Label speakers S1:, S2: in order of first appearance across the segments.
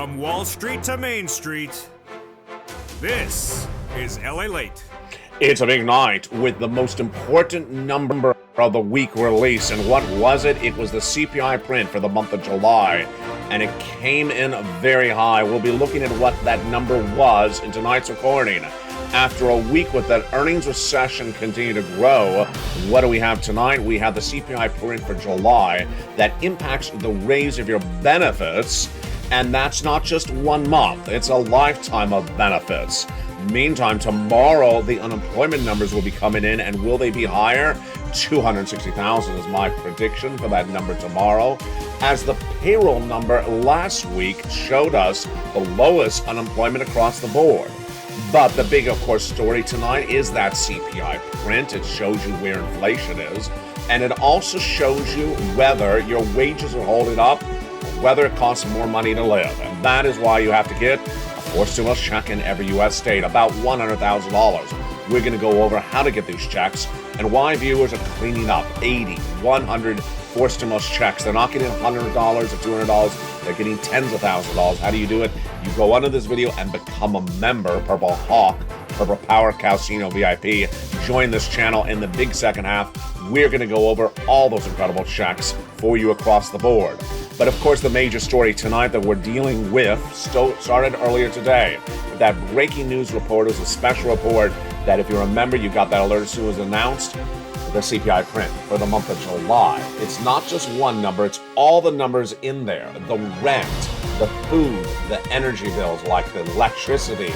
S1: From Wall Street to Main Street, this is Lalate.
S2: It's a big night with the most important number of the week release. And what was it? It was the CPI print for the month of July. And it came in very high. We'll be looking at what that number was in tonight's recording. After a week with that earnings recession continue to grow, what do we have tonight? We have the CPI print for July that impacts the raise of your benefits. And that's not just 1 month. It's a lifetime of benefits. Meantime, tomorrow, the unemployment numbers will be coming in, and will they be higher? 260,000 is my prediction for that number tomorrow, as the payroll number last week showed us the lowest unemployment across the board. But the big, of course, story tonight is that CPI print. It shows you where inflation is, and it also shows you whether your wages are holding up, whether it costs more money to live. And that is why you have to get a forced stimulus check in every U.S. state, about $100,000. We're going to go over how to get these checks and why viewers are cleaning up 80, 100 forced stimulus checks. They're not getting $100 or $200. They're getting tens of thousands of dollars. How do you do it? You go under this video and become a member, Purple Hawk, Purple Power Casino VIP. Join this channel in the big second half. We're going to go over all those incredible checks for you across the board. But of course, the major story tonight that we're dealing with started earlier today. That breaking news report is a special report that, if you remember, you got that alert as soon as announced, the CPI print for the month of July. It's not just one number, it's all the numbers in there. The rent, the food, the energy bills like the electricity.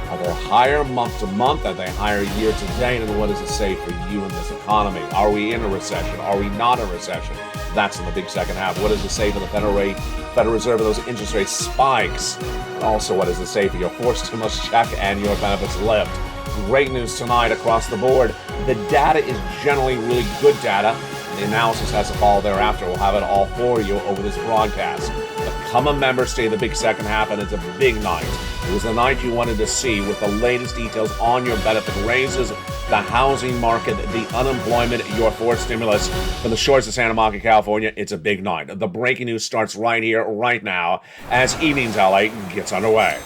S2: Are they higher month to month? Are they higher year to date? And what does it say for you in this economy? Are we in a recession? Are we not in a recession? That's in the big second half. What does it say for the Federal Reserve of those interest rate spikes? And also, what does it say for your forced stimulus check and your benefits lift? Great news tonight across the board. The data is generally really good data. The analysis has to follow thereafter. We'll have it all for you over this broadcast. Become a member, stay the big second half, and it's a big night. It was the night you wanted to see with the latest details on your benefit raises, the housing market, the unemployment, your forced stimulus. From the shores of Santa Monica, California, it's a big night. The breaking news starts right here, right now, as Evenings LA gets underway.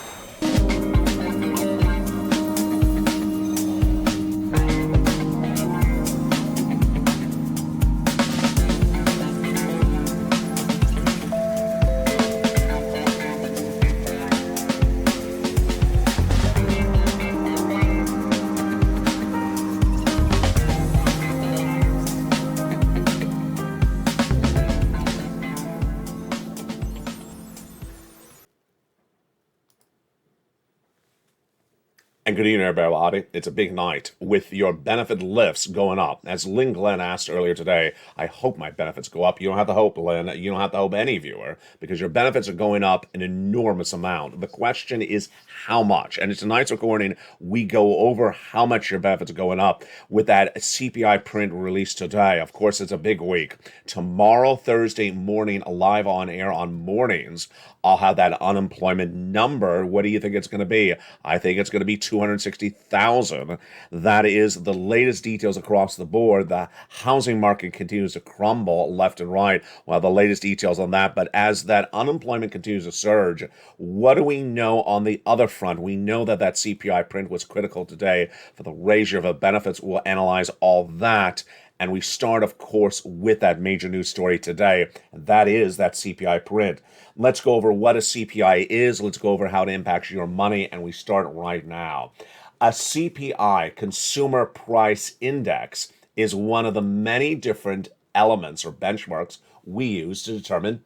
S2: And good evening, everybody. It's a big night with your benefit lifts going up. As Lynn Glenn asked earlier today, I hope my benefits go up. You don't have to hope, Lynn. You don't have to hope any viewer, because your benefits are going up an enormous amount. The question is how much? And in tonight's recording, we go over how much your benefits are going up with that CPI print released today. Of course, it's a big week. Tomorrow, Thursday morning, live on air on mornings, I'll have that unemployment number. What do you think it's going to be? I think it's going to be 260,000. That is the latest details across the board. The housing market continues to crumble left and right. Well, the latest details on that. But as that unemployment continues to surge, what do we know on the other front? We know that that CPI print was critical today for the raise of benefits. We'll analyze all that. And we start, of course, with that major news story today. That is that CPI print. Let's go over what a CPI is. Let's go over how it impacts your money. And we start right now. A CPI, Consumer Price Index, is one of the many different elements or benchmarks we use to determine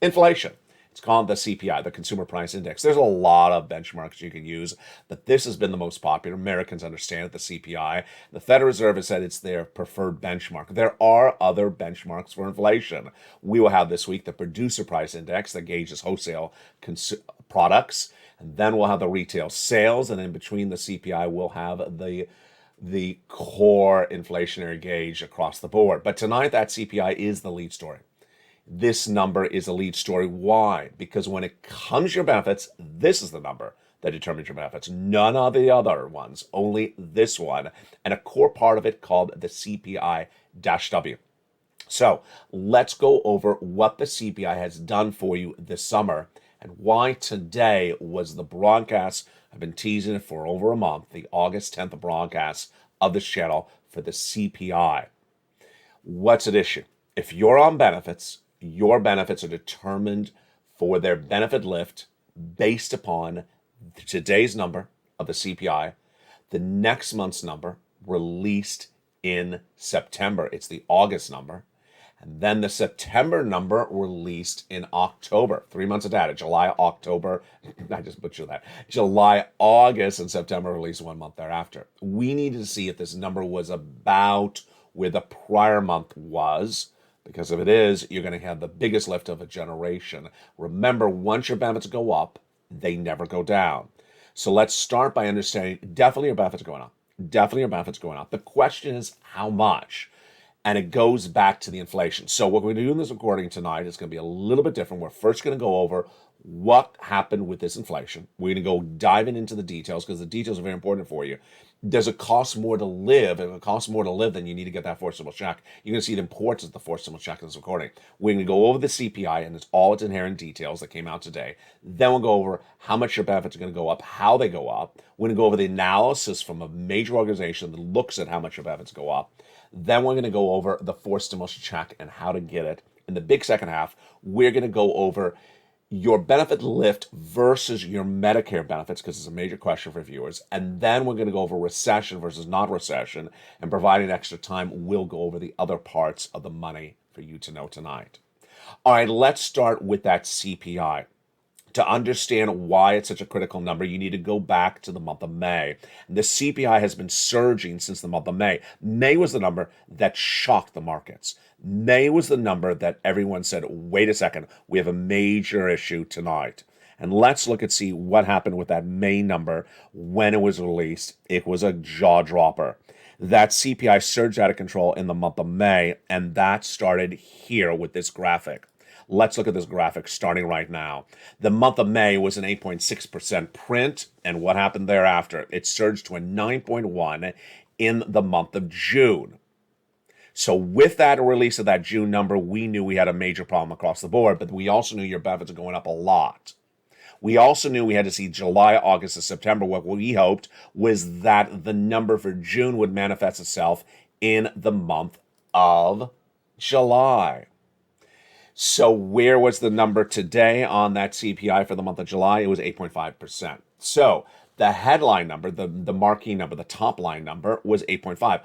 S2: inflation. It's called the CPI, the Consumer Price Index. There's a lot of benchmarks you can use, but this has been the most popular. Americans understand it, the CPI. The Federal Reserve has said it's their preferred benchmark. There are other benchmarks for inflation. We will have this week the Producer Price Index that gauges wholesale products, and then we'll have the retail sales, and in between the CPI, we'll have the core inflationary gauge across the board. But tonight, that CPI is the lead story. This number is a lead story. Why? Because when it comes to your benefits, this is the number that determines your benefits. None of the other ones, only this one, and a core part of it called the CPI-W. So let's go over what the CPI has done for you this summer and why today was the broadcast. I've been teasing it for over a month, the August 10th broadcast of this channel for the CPI. What's at issue? If you're on benefits, your benefits are determined for their benefit lift based upon today's number of the CPI, the next month's number released in September. It's the August number. And then the September number released in October. 3 months of data, July, October, I just butchered that. July, August, and September released 1 month thereafter. We needed to see if this number was about where the prior month was, because if it is, you're going to have the biggest lift of a generation. Remember, once your benefits go up, they never go down. So let's start by understanding definitely your benefits are going up. Definitely your benefits are going up. The question is how much? And it goes back to the inflation. So what we're going to do in this recording tonight is going to be a little bit different. We're first going to go over what happened with this inflation. We're going to go diving into the details because the details are very important for you. Does it cost more to live? If it costs more to live, then you need to get that forcible check. You're going to see the importance of the forcible check in this recording. We're going to go over the CPI and all its inherent details that came out today. Then we'll go over how much your benefits are going to go up, how they go up. We're going to go over the analysis from a major organization that looks at how much your benefits go up. Then we're going to go over the forced stimulus check and how to get it. In the big second half, we're going to go over your benefit lift versus your Medicare benefits, because it's a major question for viewers. And then we're going to go over recession versus not recession. And providing extra time, we'll go over the other parts of the money for you to know tonight. All right, let's start with that CPI. To understand why it's such a critical number, you need to go back to the month of May. The CPI has been surging since the month of May. May was the number that shocked the markets. May was the number that everyone said, wait a second, we have a major issue tonight. And let's look and see what happened with that May number when it was released. It was a jaw dropper. That CPI surged out of control in the month of May, and that started here with this graphic. Let's look at this graphic starting right now. The month of May was an 8.6% print, and what happened thereafter? It surged to a 9.1 in the month of June. So with that release of that June number, we knew we had a major problem across the board, but we also knew your benefits are going up a lot. We also knew we had to see July, August, and September. What we hoped was that the number for June would manifest itself in the month of July. So where was the number today on that CPI for the month of July? It was 8.5%. So the headline number, the marquee number, the top line number was 8.5.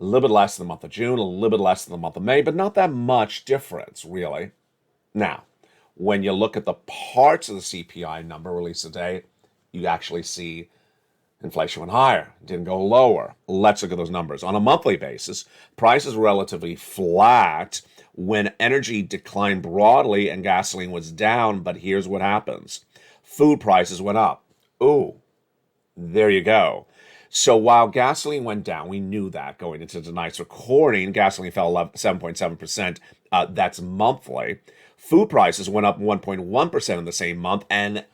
S2: A little bit less than the month of June, a little bit less than the month of May, but not that much difference, really. Now, when you look at the parts of the CPI number released today, you actually see inflation went higher, didn't go lower. Let's look at those numbers. On a monthly basis, prices were relatively flat when energy declined broadly and gasoline was down, but here's what happens. Food prices went up. Ooh, there you go. So while gasoline went down, we knew that going into tonight's recording, gasoline fell 7.7%. That's monthly. Food prices went up 1.1% in the same month, and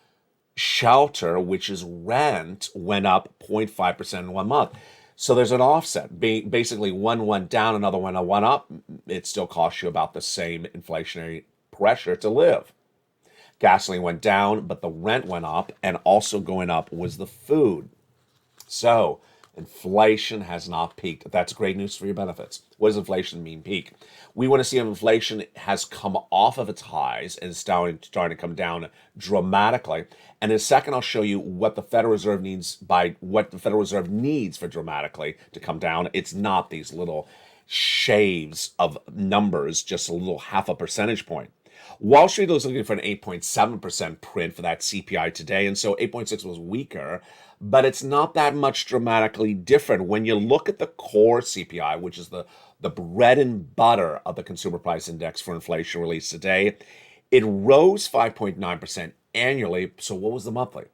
S2: shelter, which is rent, went up 0.5% in 1 month. So there's an offset. Basically, one went down, another one went up. It still costs you about the same inflationary pressure to live. Gasoline went down, but the rent went up, and also going up was the food. So inflation has not peaked. That's great news for your benefits. What does inflation mean, peak? We want to see if inflation has come off of its highs and is starting to come down dramatically. And in a second, I'll show you what the Federal Reserve needs for dramatically to come down. It's not these little shaves of numbers, just a little half a percentage point. Wall Street was looking for an 8.7% print for that CPI today, and so 8.6 was weaker, but it's not that much dramatically different. When you look at the core CPI, which is the bread and butter of the Consumer Price Index for inflation released today, it rose 5.9% annually. So what was the monthly?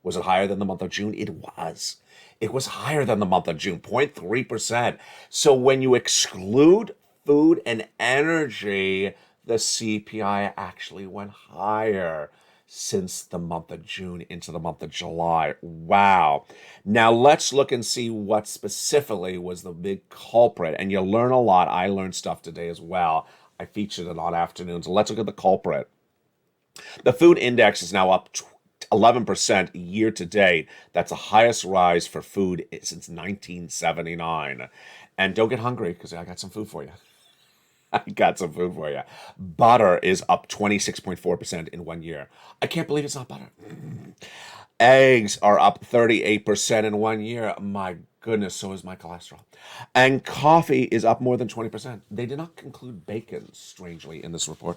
S2: Was it higher than the month of June? It was. It was higher than the month of June, 0.3%. So when you exclude food and energy, the CPI actually went higher since the month of June into the month of July. Wow. Now let's look and see what specifically was the big culprit. And you'll learn a lot. I learned stuff today as well. I featured it on afternoons. Let's look at the culprit. The food index is now up 11% year to date. That's the highest rise for food since 1979. And don't get hungry because I got some food for you. I got some food for you. Butter is up 26.4% in 1 year. I can't believe it's not butter. Eggs are up 38% in 1 year. My goodness, so is my cholesterol. And coffee is up more than 20%. They did not conclude bacon, strangely, in this report.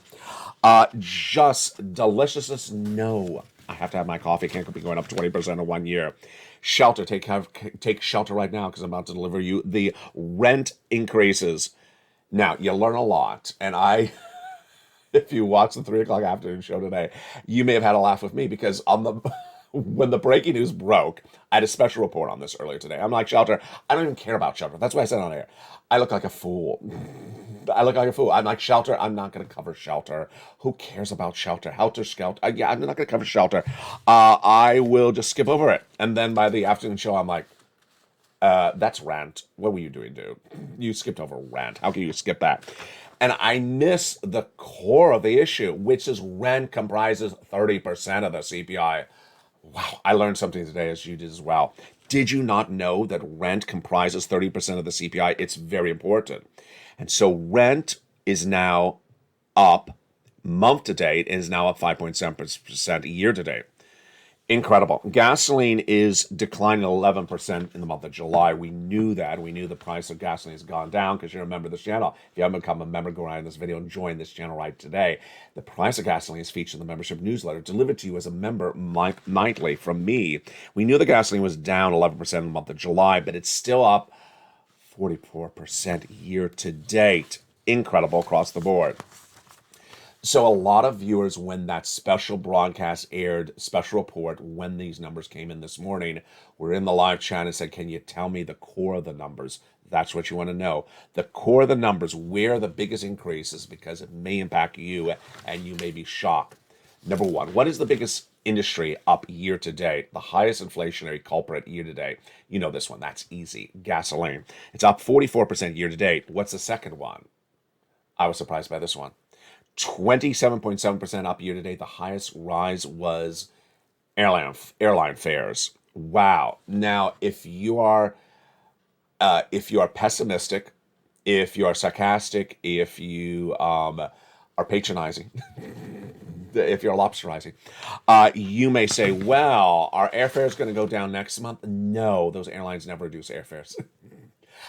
S2: Just deliciousness, no. I have to have my coffee. Can't be going up 20% in 1 year. Shelter, take shelter right now because I'm about to deliver you the rent increases. Now, you learn a lot, and if you watch the 3 o'clock afternoon show today, you may have had a laugh with me because when the breaking news broke, I had a special report on this earlier today. I'm like, Shelter, I don't even care about Shelter. That's why I said on air. I look like a fool. I look like a fool. I'm like, Shelter, I'm not going to cover Shelter. Who cares about Shelter? Helter Skelter. Yeah, I'm not going to cover Shelter. I will just skip over it. And then by the afternoon show, I'm like, that's rent. What were you doing, dude? You skipped over rent. How can you skip that? And I miss the core of the issue, which is rent comprises 30% of the CPI. Wow, I learned something today, as you did as well. Did you not know that rent comprises 30% of the CPI? It's very important. And so rent is now up month to date and is now up 5.7% year to date. Incredible. Gasoline is declining 11% in the month of July. We knew that. We knew the price of gasoline has gone down because you're a member of this channel. If you haven't become a member, go right in this video and join this channel right today. The price of gasoline is featured in the membership newsletter delivered to you as a member nightly from me. We knew the gasoline was down 11% in the month of July, but it's still up 44% year to date. Incredible across the board. So a lot of viewers, when that special broadcast aired, special report, when these numbers came in this morning, were in the live chat and said, can you tell me the core of the numbers? That's what you want to know. The core of the numbers, where the biggest increase is, because it may impact you and you may be shocked. Number one, what is the biggest industry up year to date? The highest inflationary culprit year to date. You know this one. That's easy. Gasoline. It's up 44% year to date. What's the second one? I was surprised by this one. 27.7% up year to date. The highest rise was airline fares. Wow. Now, if you are pessimistic, if you are sarcastic, if you are patronizing, if you're lobsterizing, you may say, well, are airfares going to go down next month? No, those airlines never reduce airfares.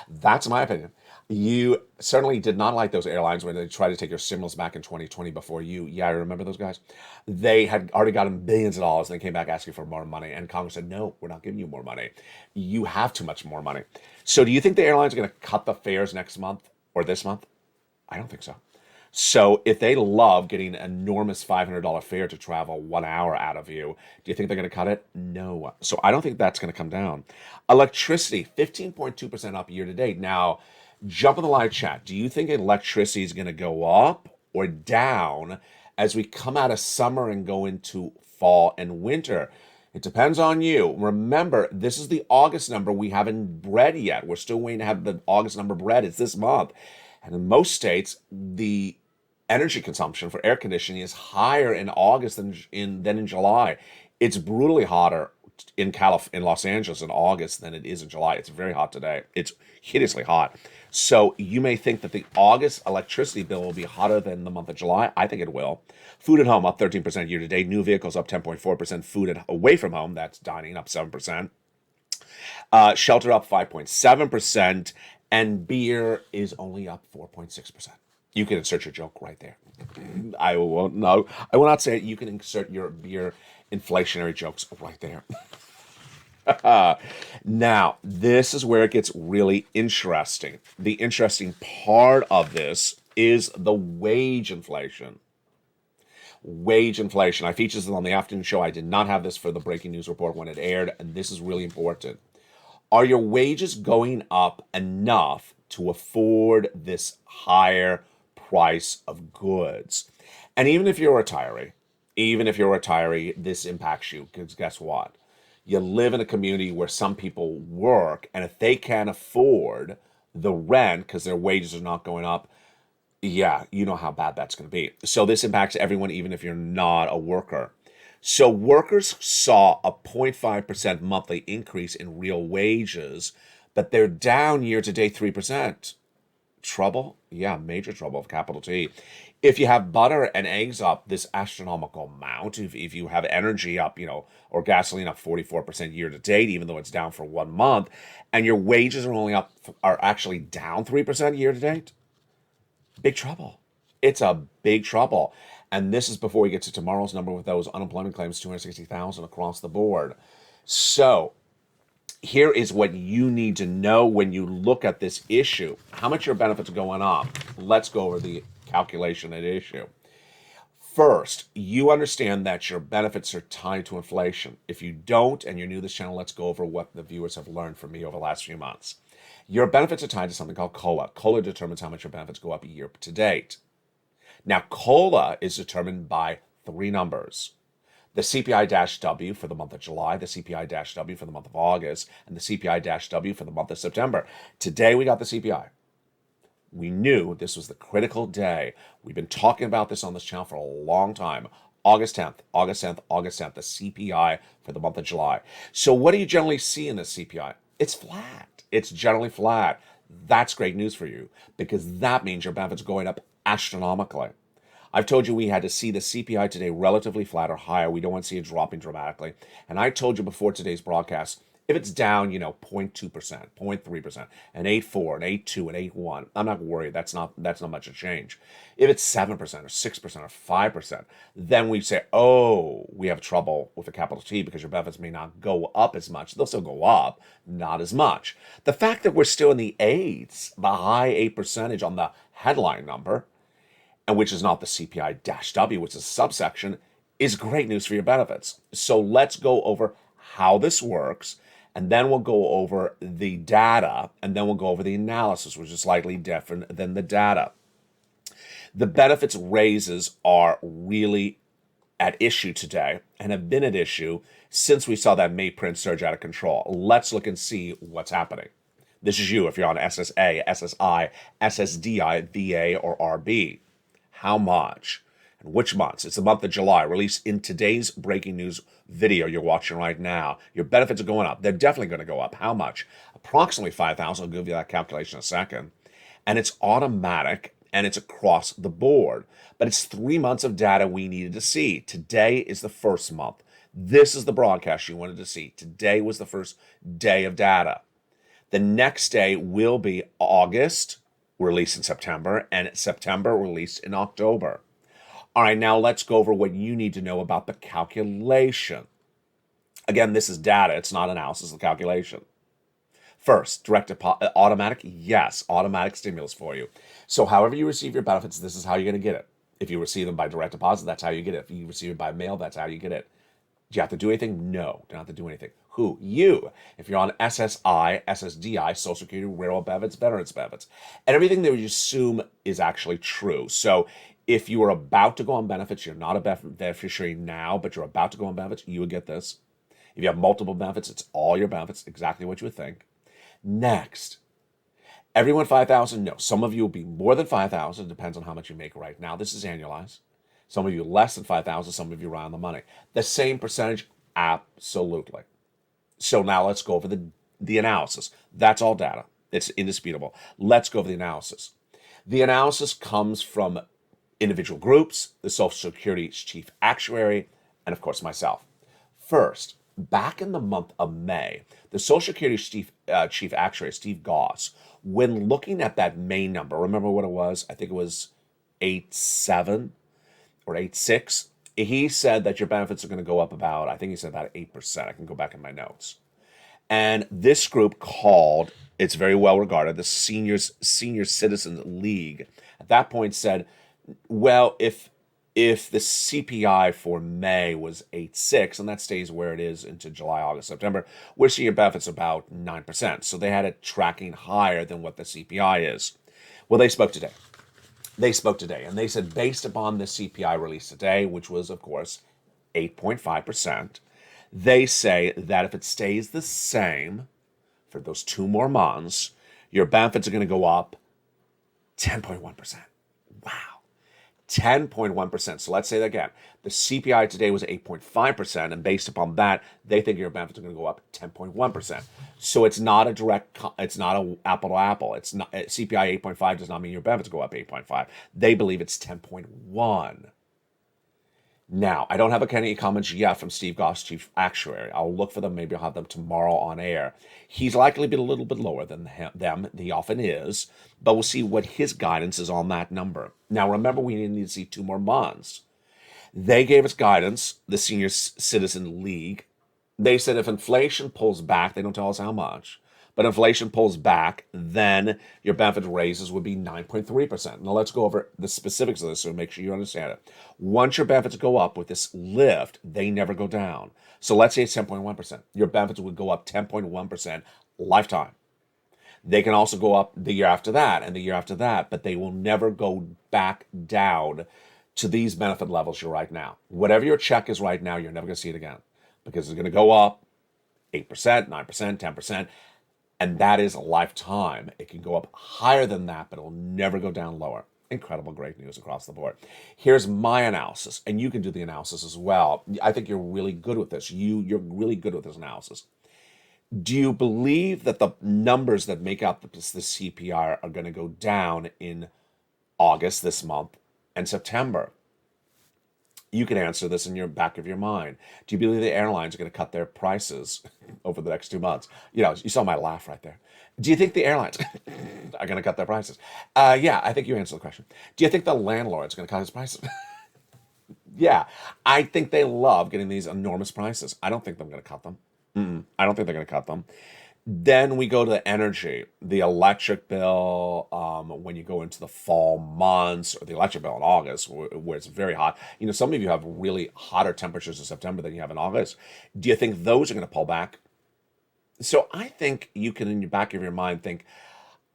S2: That's my opinion. You certainly did not like those airlines when they tried to take your stimulus back in 2020 before you. Yeah, I remember those guys. They had already gotten billions of dollars and they came back asking for more money. And Congress said, no, we're not giving you more money. You have too much more money. So do you think the airlines are going to cut the fares next month or this month? I don't think so. So if they love getting an enormous $500 fare to travel 1 hour out of you, do you think they're going to cut it? No. So I don't think that's going to come down. Electricity, 15.2% up year to date. Now, jump in the live chat. Do you think electricity is going to go up or down as we come out of summer and go into fall and winter? It depends on you. Remember, this is the August number. We haven't read yet. We're still waiting to have the August number read. It's this month. And in most states, the energy consumption for air conditioning is higher in August than in July. It's brutally hotter in Los Angeles in August than it is in July. It's very hot today. It's hideously hot. So you may think that the August electricity bill will be hotter than the month of July. I think it will. Food at home up 13% year to date. New vehicles up 10.4%. Food away from home, that's dining, up 7%. Shelter up 5.7%. And beer is only up 4.6%. You can insert your joke right there. I will not say it. You can insert your beer inflationary jokes right there. Now, this is where it gets really interesting. The interesting part of this is the wage inflation. Wage inflation. I featured this on the afternoon show. I did not have this for the breaking news report when it aired, and this is really important. Are your wages going up enough to afford this higher price of goods? And even if you're a retiree, this impacts you, because guess what? You live in a community where some people work, and if they can't afford the rent because their wages are not going up, Yeah, you know how bad that's going to be. So this impacts everyone, even if you're not a worker. So workers saw a 0.5% monthly increase in real wages, but they're down year to date 3%. Trouble? Yeah, major trouble of capital T. If you have butter and eggs up this astronomical amount, if you have energy up, or gasoline up 44% year to date, even though it's down for 1 month, and your wages are only are actually down 3% year to date, big trouble. It's a big trouble. And this is before we get to tomorrow's number with those unemployment claims, 260,000 across the board. So here is what you need to know when you look at this issue. How much your benefits are going up? Let's go over the calculation at issue. First, you understand that your benefits are tied to inflation. If you don't, and you're new to this channel, let's go over what the viewers have learned from me over the last few months. Your benefits are tied to something called COLA. COLA determines how much your benefits go up year to date. Now, COLA is determined by three numbers: the CPI-W for the month of July, the CPI-W for the month of August, and the CPI-W for the month of September. Today, we got the CPI. We knew this was the critical day. We've been talking about this on this channel for a long time. August 10th, August 10th, August 10th, the CPI for the month of July. So what do you generally see in the CPI? It's flat. It's generally flat. That's great news for you, because that means your benefits are going up astronomically. I've told you we had to see the CPI today relatively flat or higher. We don't want to see it dropping dramatically. And I told you before today's broadcast, if it's down, 0.2%, 0.3%, an 8.4, an 8.2, an 8.1, I'm not worried. That's not much of a change. If it's 7% or 6% or 5%, then we say, oh, we have trouble with a capital T, because your benefits may not go up as much. They'll still go up, not as much. The fact that we're still in the eights, the high 8% on the headline number, and which is not the CPI-W, which is a subsection, is great news for your benefits. So let's go over how this works, and then we'll go over the data, and then we'll go over the analysis, which is slightly different than the data. The benefits raises are really at issue today, and have been at issue since we saw that May print surge out of control. Let's look and see what's happening. This is you if you're on SSA, SSI, SSDI, VA, or RB. How much and which months? It's the month of July, released in today's breaking news video you're watching right now. Your benefits are going up. They're definitely going to go up. How much? Approximately 5,000. I'll give you that calculation in a second. And it's automatic, and it's across the board. But it's 3 months of data we needed to see. Today is the first month. This is the broadcast you wanted to see. Today was the first day of data. The next day will be August, released in September, and September released in October. All right, now let's go over what you need to know about the calculation. Again, this is data. It's not analysis, it's calculation. First, automatic? Yes, automatic stimulus for you. So however you receive your benefits, this is how you're going to get it. If you receive them by direct deposit, that's how you get it. If you receive it by mail, that's how you get it. Do you have to do anything? No, don't have to do anything. Who? You. If you're on SSI, SSDI, Social Security, Railroad benefits, Veterans benefits, and everything that we assume is actually true. So if you are about to go on benefits, you're not a beneficiary now, but you're about to go on benefits, you would get this. If you have multiple benefits, it's all your benefits, exactly what you would think. Next, everyone 5,000? No, some of you will be more than 5,000, depends on how much you make right now. This is annualized. Some of you less than 5,000, some of you around the money. The same percentage? Absolutely. So now let's go over the analysis. That's all data. It's indisputable. Let's go over the analysis. The analysis comes from individual groups, the Social Security's chief actuary, and of course myself. First, back in the month of May, the Social Security's chief actuary, Steve Goss, when looking at that May number, remember what it was? I think it was 8.7 or 8.6. He said that your benefits are going to go up about, I think he said about 8%. I can go back in my notes. And this group called, it's very well regarded, the Senior Citizens League, at that point said, well, if the CPI for May was 8.6, and that stays where it is into July, August, September, we're seeing your benefits about 9%. So they had it tracking higher than what the CPI is. Well, they spoke today. And they said, based upon the CPI release today, which was, of course, 8.5%, they say that if it stays the same for those 2 more months, your benefits are going to go up 10.1%. 10.1%. So let's say that again. The CPI today was 8.5%, and based upon that, they think your benefits are going to go up 10.1%. So it's not a it's not a apple to apple. It's not CPI 8.5 does not mean your benefits go up 8.5. They believe it's 10.1. Now, I don't have any comments yet from Steve Goss, chief actuary. I'll look for them. Maybe I'll have them tomorrow on air. He's likely been a little bit lower than them. He often is. But we'll see what his guidance is on that number. Now, remember, we need to see 2 more months. They gave us guidance, the Senior Citizen League. They said if inflation pulls back, they don't tell us how much, but inflation pulls back, then your benefit raises would be 9.3%. Now let's go over the specifics of this so make sure you understand it. Once your benefits go up with this lift, they never go down. So let's say it's 10.1%. Your benefits would go up 10.1% lifetime. They can also go up the year after that and the year after that, but they will never go back down to these benefit levels you're right now. Whatever your check is right now, you're never going to see it again because it's going to go up 8%, 9%, 10%. And that is a lifetime. It can go up higher than that, but it'll never go down lower. Incredible, great news across the board. Here's my analysis, and you can do the analysis as well. I think you're really good with this. You're really good with this analysis. Do you believe that the numbers that make up the CPI are going to go down in August, this month, and September? You can answer this in your back of your mind. Do you believe the airlines are going to cut their prices over the next 2 months? You know, you saw my laugh right there. Do you think the airlines are going to cut their prices? Yeah, I think you answered the question. Do you think the landlord's going to cut his prices? Yeah, I think they love getting these enormous prices. I don't think they're going to cut them. I don't think they're going to cut them. Then we go to energy, the electric bill, when you go into the fall months, or the electric bill in August, where it's very hot. You know, some of you have really hotter temperatures in September than you have in August. Do you think those are going to pull back? So I think you can, in the back of your mind, think,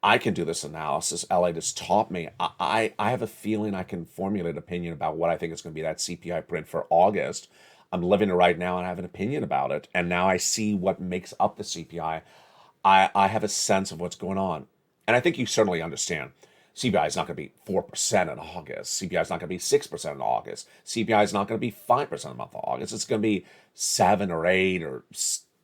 S2: I can do this analysis. LA just taught me. I have a feeling I can formulate an opinion about what I think is going to be that CPI print for August. I'm living it right now and I have an opinion about it. And now I see what makes up the CPI. I have a sense of what's going on. And I think you certainly understand. CPI is not going to be 4% in August. CPI is not going to be 6% in August. CPI is not going to be 5% in the month of August. It's going to be 7 or 8 or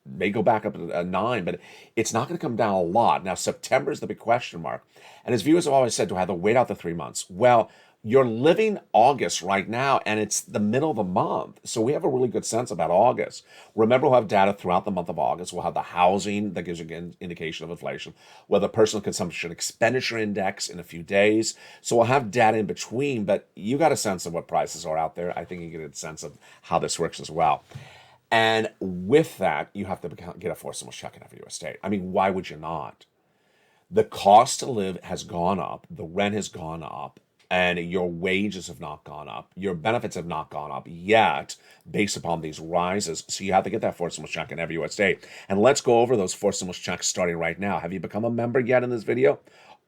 S2: may go back up to 9, but it's not going to come down a lot. Now, September is the big question mark. And as viewers have always said, do I have to wait out the 3 months? Well, you're living August right now, and it's the middle of the month. So we have a really good sense about August. Remember, we'll have data throughout the month of August. We'll have the housing that gives you an indication of inflation. We'll have the personal consumption expenditure index in a few days. So we'll have data in between, but you got a sense of what prices are out there. I think you get a sense of how this works as well. And with that, you have to get a forced stimulus check in every U.S. state. I mean, why would you not? The cost to live has gone up. The rent has gone up. And your wages have not gone up. Your benefits have not gone up yet based upon these rises. So you have to get that forced stimulus check in every U.S. state. And let's go over those forced stimulus checks starting right now. Have you become a member yet in this video?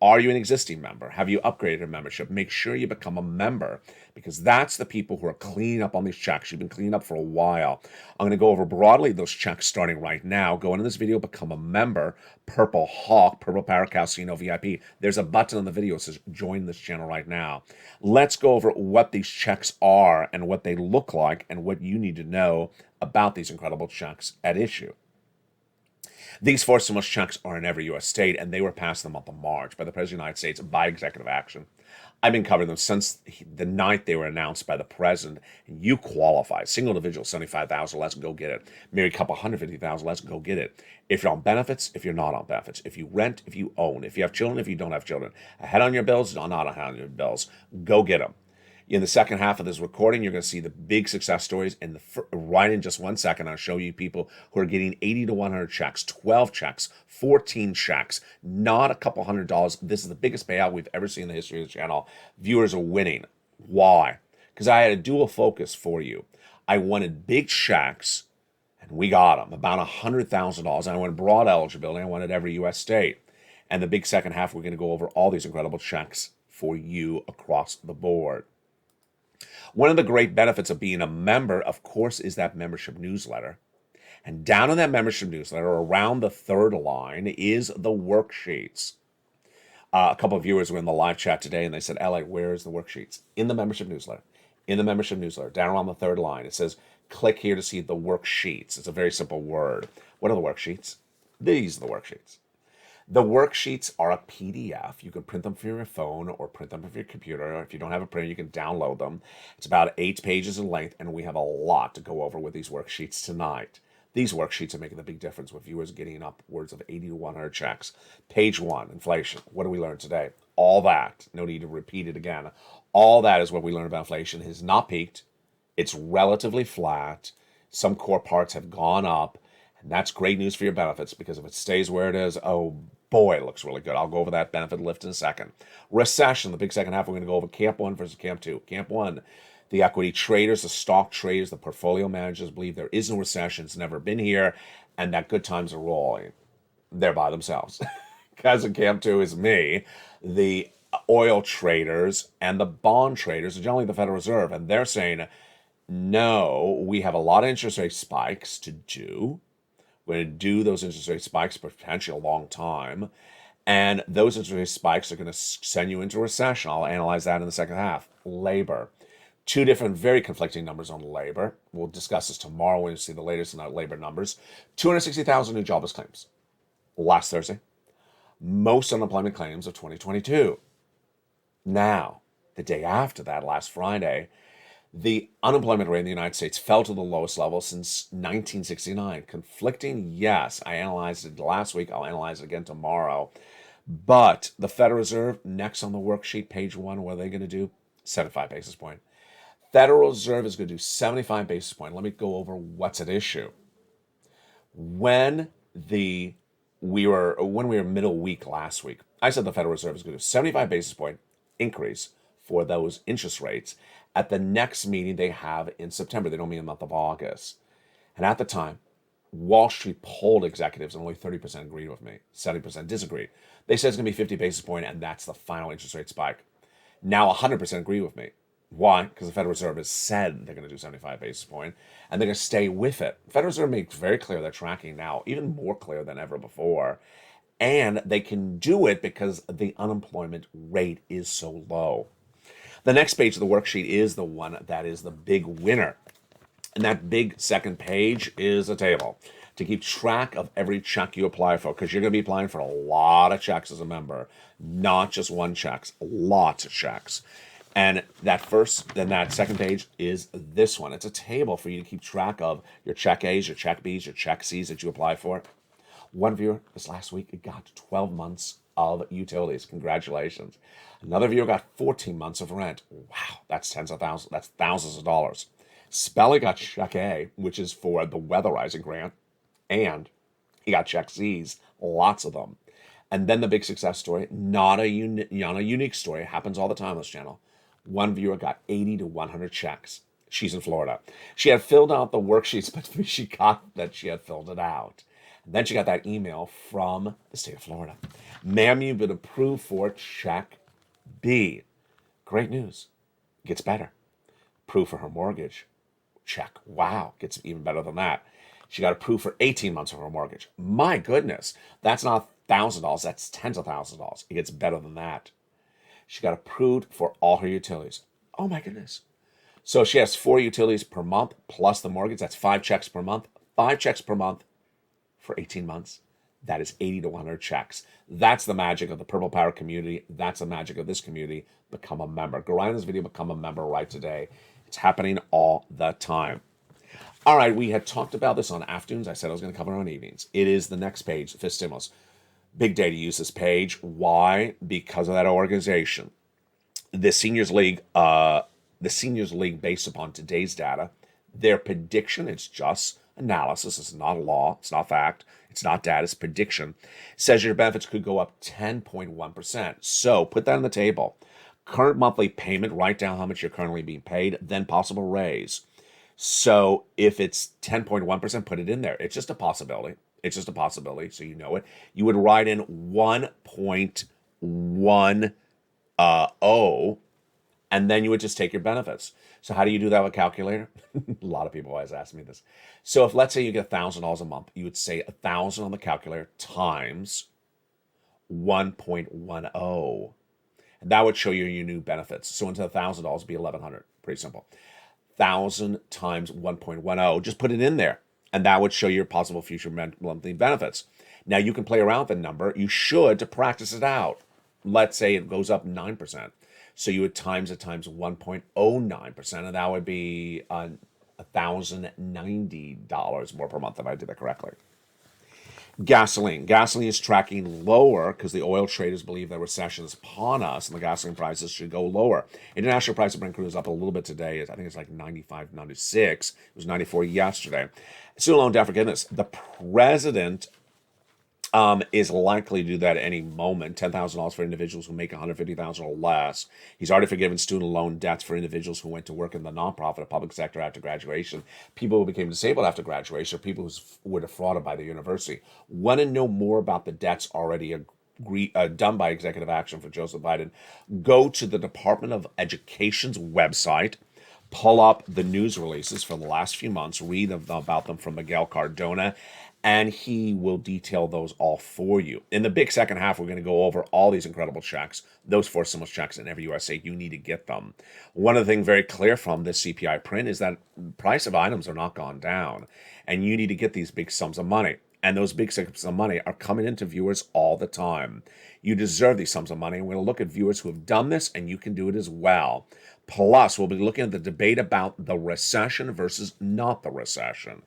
S2: Are you an existing member? Have you upgraded your membership? Make sure you become a member because that's the people who are cleaning up on these checks. You've been cleaning up for a while. I'm going to go over broadly those checks starting right now. Go into this video, become a member. Purple Hawk, Purple Parrot Casino VIP. There's a button on the video that says join this channel right now. Let's go over what these checks are and what they look like and what you need to know about these incredible checks at issue. These forced stimulus checks are in every U.S. state, and they were passed in the month of March by the President of the United States by executive action. I've been covering them since the night they were announced by the President. And you qualify. Single individual, $75,000, let's go get it. Married couple, $150,000, let's go get it. If you're on benefits, if you're not on benefits, if you rent, if you own, if you have children, if you don't have children, ahead on your bills, not ahead on your bills, go get them. In the second half of this recording, you're going to see the big success stories. And right in just 1 second, I'll show you people who are getting 80 to 100 checks, 12 checks, 14 checks, not a couple $100. This is the biggest payout we've ever seen in the history of the channel. Viewers are winning. Why? Because I had a dual focus for you. I wanted big checks, and we got them, about $100,000. And I wanted broad eligibility. I wanted every U.S. state. And the big second half, we're going to go over all these incredible checks for you across the board. One of the great benefits of being a member, of course, is that membership newsletter. And down in that membership newsletter, around the third line, is the worksheets. A couple of viewers were in the live chat today, and they said, "LA, where is the worksheets?" In the membership newsletter. In the membership newsletter, down around the third line, it says, "Click here to see the worksheets." It's a very simple word. What are the worksheets? These are the worksheets. The worksheets are a PDF. You can print them from your phone or print them from your computer. If you don't have a printer, you can download them. It's about 8 pages in length, and we have a lot to go over with these worksheets tonight. These worksheets are making a big difference with viewers getting upwards of 80 to 100 checks. Page 1, inflation. What do we learn today? All that. No need to repeat it again. All that is what we learned about inflation. It has not peaked. It's relatively flat. Some core parts have gone up. And that's great news for your benefits, because if it stays where it is, oh boy, it looks really good. I'll go over that benefit lift in a second. Recession, the big second half, we're going to go over Camp 1 versus Camp 2. Camp 1, the equity traders, the stock traders, the portfolio managers believe there is no recession. It's never been here, and that good times are rolling. They're by themselves. Because in Camp 2 is me, the oil traders, and the bond traders, and generally the Federal Reserve, and they're saying, no, we have a lot of interest rate spikes to do. We're going to do those interest rate spikes for potentially a long time. And those interest rate spikes are going to send you into recession. I'll analyze that in the second half. Labor. Two different, very conflicting numbers on labor. We'll discuss this tomorrow when you see the latest in our labor numbers. 260,000 new jobless claims last Thursday. Most unemployment claims of 2022. Now, the day after that, last Friday, the unemployment rate in the United States fell to the lowest level since 1969. Conflicting, yes. I analyzed it last week. I'll analyze it again tomorrow. But the Federal Reserve, next on the worksheet, page 1, what are they going to do? 75 basis point. Federal Reserve is going to do 75 basis point. Let me go over what's at issue. When we were middle week last week, I said the Federal Reserve is going to do 75 basis point increase for those interest rates at the next meeting they have in September. They don't mean the month of August. And at the time, Wall Street polled executives and only 30% agreed with me. 70% disagreed. They said it's going to be 50 basis point, and that's the final interest rate spike. Now 100% agree with me. Why? Because the Federal Reserve has said they're going to do 75 basis point, and they're going to stay with it. The Federal Reserve makes very clear they're tracking now, even more clear than ever before. And they can do it because the unemployment rate is so low. The next page of the worksheet is the one that is the big winner. And that big second page is a table to keep track of every check you apply for, because you're going to be applying for a lot of checks as a member, not just one checks, lots of checks. And that second page is this one. It's a table for you to keep track of your check A's, your check B's, your check C's that you apply for. One viewer this last week, it got 12 months of utilities. Congratulations. Another viewer got 14 months of rent. Wow, that's tens of thousands. That's thousands of dollars. Spelly got check A, which is for the weatherizing grant, and he got check C's, lots of them. And then the big success story, not a unique story, it happens all the time on this channel. One viewer got 80 to 100 checks. She's in Florida. She had filled out the worksheets, but she got that she had filled it out. And then she got that email from the state of Florida. Ma'am, you've been approved for check B. Great news. Gets better. Approved for her mortgage. Check. Wow. Gets even better than that. She got approved for 18 months of her mortgage. My goodness. That's not $1,000. That's tens of thousands of dollars. It gets better than that. She got approved for all her utilities. Oh my goodness. So she has 4 utilities per month plus the mortgage. That's 5 checks per month. 5 checks per month for 18 months. That is 80 to 100 checks. That's the magic of the Purple Power community. That's the magic of this community. Become a member. Go right in this video, become a member right today. It's happening all the time. All right, we had talked about this on afternoons. I said I was going to cover it on evenings. It is the next page, fifth stimulus. Big day to use this page. Why? Because of that organization. The Seniors League, based upon today's data, their prediction, it's just analysis, it's not law, it's not fact, it's not data, it's prediction, says your benefits could go up 10.1%. So put that on the table. Current monthly payment, write down how much you're currently being paid, then possible raise. So if it's 10.1%, put it in there. It's just a possibility. It's just a possibility, so you know it. You would write in 1.10, and then you would just take your benefits. So how do you do that with a calculator? A lot of people always ask me this. So if, let's say, you get $1,000 a month, you would say 1,000 on the calculator times 1.10. And that would show you your new benefits. So instead of $1,000, it'd be 1,100. Pretty simple. 1,000 times 1.10. Just put it in there, and that would show your possible future monthly benefits. Now you can play around with the number. You should to practice it out. Let's say it goes up 9%. So you would times it times 1.09%, and that would be $1,090 more per month if I did that correctly. Gasoline. Gasoline is tracking lower because the oil traders believe that recession is upon us and the gasoline prices should go lower. International price of Brent crude is up a little bit today. I think it's like 95, 96. It was 94 yesterday. Student loan debt forgiveness. The president is likely to do that at any moment. $10,000 for individuals who make $150,000 or less. He's already forgiven student loan debts for individuals who went to work in the nonprofit or public sector after graduation, people who became disabled after graduation, or people who were defrauded by the university. Want to know more about the debts already done by executive action for Joseph Biden? Go to the Department of Education's website. Pull up the news releases from the last few months, read about them from Miguel Cardona, and he will detail those all for you. In the big second half, we're going to go over all these incredible checks, those 4 stimulus checks in every U.S. state. You need to get them. One of the things very clear from this CPI print is that price of items are not gone down, and you need to get these big sums of money. And those big sums of money are coming into viewers all the time. You deserve these sums of money. And we're going to look at viewers who have done this, and you can do it as well. Plus, we'll be looking at the debate about the recession versus not the recession.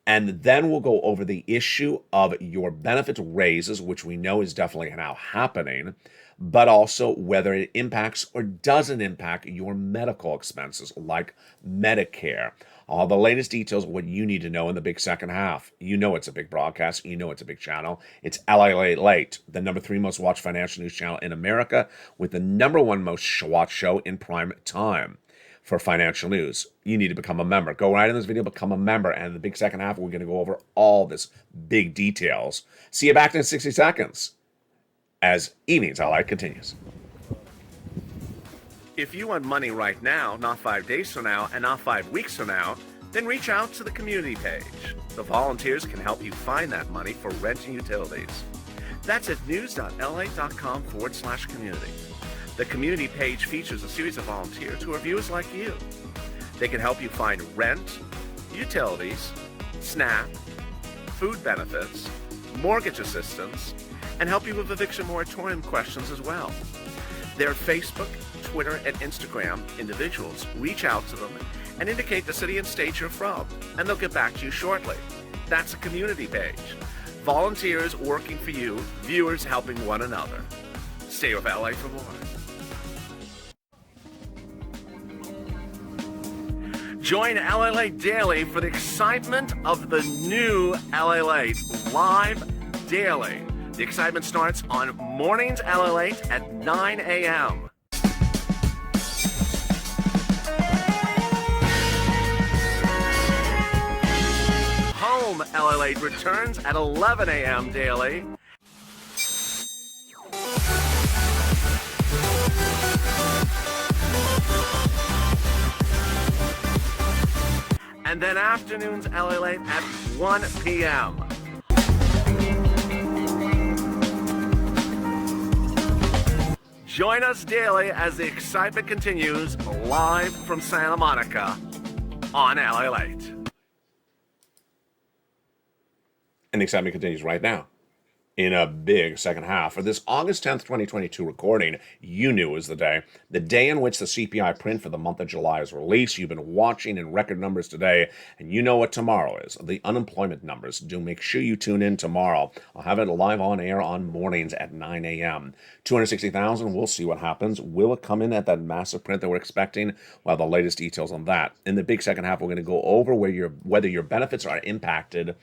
S2: And then we'll go over the issue of your benefit raises, which we know is definitely now happening, but also whether it impacts or doesn't impact your medical expenses like Medicare. All the latest details of what you need to know in the big second half. You know it's a big broadcast. You know it's a big channel. It's Lalate, the number 3 most watched financial news channel in America, with the number 1 most watched show in prime time for financial news. You need to become a member. Go right in this video, become a member. And in the big second half, we're going to go over all this big details. See you back in 60 seconds as Evenings Lalate continues.
S3: If you want money right now, not 5 days from now, and not 5 weeks from now, then reach out to the community page. The volunteers can help you find that money for rent and utilities. That's at news.la.com/community. The community page features a series of volunteers who are viewers like you. They can help you find rent, utilities, SNAP, food benefits, mortgage assistance, and help you with eviction moratorium questions as well. Their Facebook, Twitter, and Instagram individuals reach out to them and indicate the city and state you're from, and they'll get back to you shortly. That's a community page. Volunteers working for you, viewers helping one another. Stay with LA for more. Join Lalate Daily for the excitement of the new Lalate live daily. The excitement starts on Mornings Lalate at 9 a.m. Home Lalate returns at 11 a.m. daily. And then afternoons Lalate at 1 p.m. Join us daily as the excitement continues live from Santa Monica on Lalate.
S2: And the excitement continues right now in a big second half. For this August 10th, 2022 recording, you knew was the day in which the CPI print for the month of July is released. You've been watching in record numbers today, and you know what tomorrow is. The unemployment numbers. Do make sure you tune in tomorrow. I'll have it live on air on mornings at 9 a.m. 260,000, we'll see what happens. Will it come in at that massive print that we're expecting? Well, the latest details on that. In the big second half, we're going to go over whether your benefits are impacted